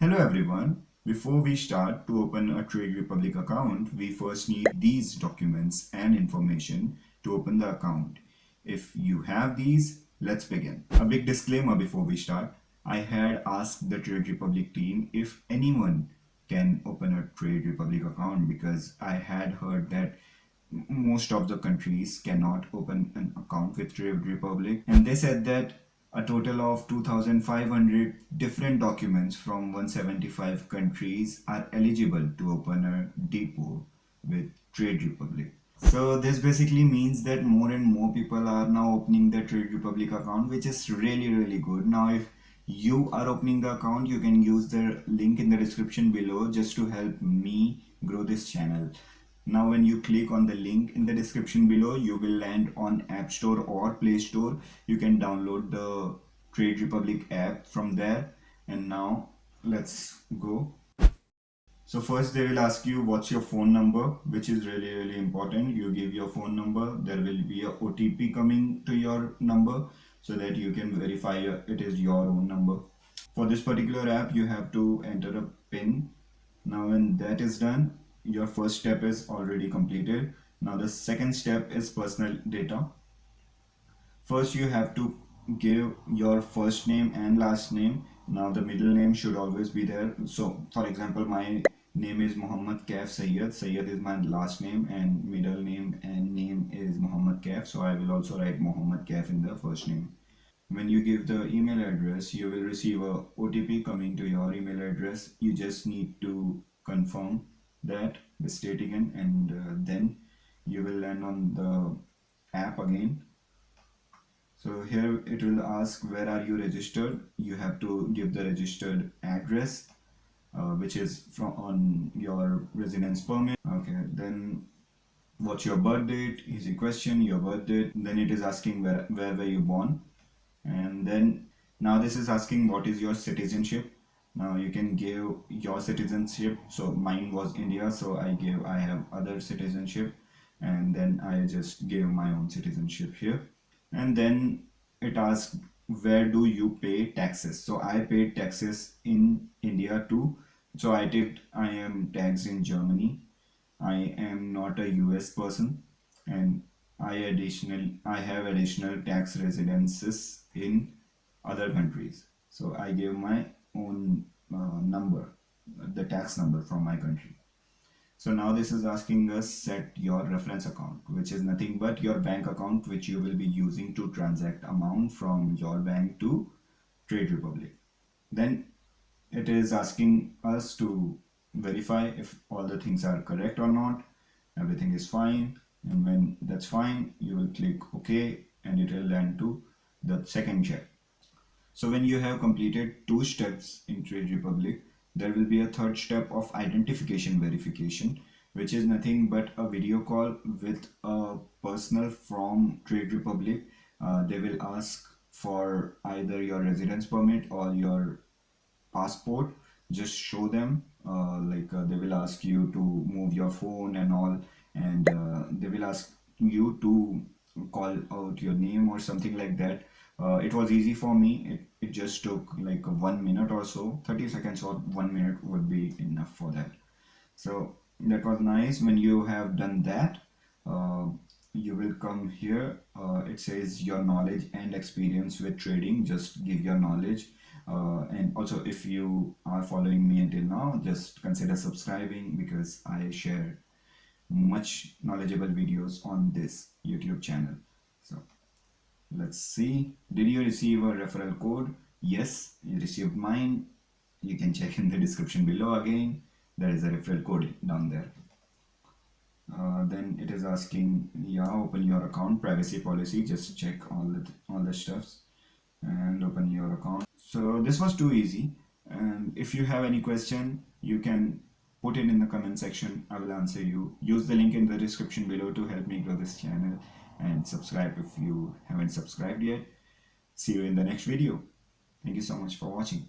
Hello everyone. Before we start to open a Trade Republic account, we first need these documents and information to open the account. If you have these, let's begin. A big disclaimer before we start. I had asked the Trade Republic team if anyone can open a Trade Republic account because I had heard that most of the countries cannot open an account with Trade Republic, and they said that a total of 2,500 different documents from 175 countries are eligible to open a depot with Trade Republic. So this basically means that more and more people are now opening the Trade Republic account, which is really good. Now if you are opening the account, you can use the link in the description below just to help me grow this channel. Now when you click on the link in the description below, you will land on App Store or Play Store. You can download the Trade Republic app from there. And now let's go. So first they will ask you what's your phone number, which is really important. You give your phone number. There will be a OTP coming to your number so that you can verify it is your own number. For this particular app, you have to enter a PIN. Now when that is done, your first step is already completed. Now the second step is personal data. First you have to give your first name and last name. Now the middle name should always be there. So for example, my name is Muhammad Kaif Sayyed. Sayyed is my last name and middle name and name is Muhammad Kaif. So I will also write Muhammad Kaif in the first name. When you give the email address, you will receive a OTP coming to your email address. You just need to confirm that the state again, and then you will land on the app again. So here it will ask where are you registered. You have to give the registered address, which is from on your residence permit. Okay, then what's your birth date? Easy question, your birth date. Then it is asking where were you born, and then now this is asking what is your citizenship. Now you can give your citizenship. So mine was India, so I have other citizenship, and then I just gave my own citizenship here. And then it asks where do you pay taxes. So I paid taxes in India too. So I am taxed in Germany. I am not a US person, and I have additional tax residences in other countries. So I gave my own number, the tax number from my country. So now this is asking us set your reference account, which is nothing but your bank account which you will be using to transact amount from your bank to Trade Republic. Then it is asking us to verify if all the things are correct or not. Everything is fine, and when that's fine, you will click OK and it will land to the second check. So when you have completed two steps in Trade Republic, there will be a third step of identification verification, which is nothing but a video call with a personnel from Trade Republic. They will ask for either your residence permit or your passport. Just show them, they will ask you to move your phone and all, and they will ask you to call out your name or something like that. It was easy for me. It just took like 1 minute or so. 30 seconds or 1 minute would be enough for that. So that was nice. When you have done that, you will come here. It says your knowledge and experience with trading. Just give your knowledge. And also, if you are following me until now, just consider subscribing because I share much knowledgeable videos on this YouTube channel. So let's see. Did you receive a referral code? Yes, you received mine. You can check in the description below again. There is a referral code down there. Then it is asking, yeah, open your account, privacy policy. Just check all the stuffs and open your account. So this was too easy, and if you have any question, you can put it in the comment section. I will answer you. Use the link in the description below to help me grow this channel, and subscribe if you haven't subscribed yet. See you in the next video. Thank you so much for watching.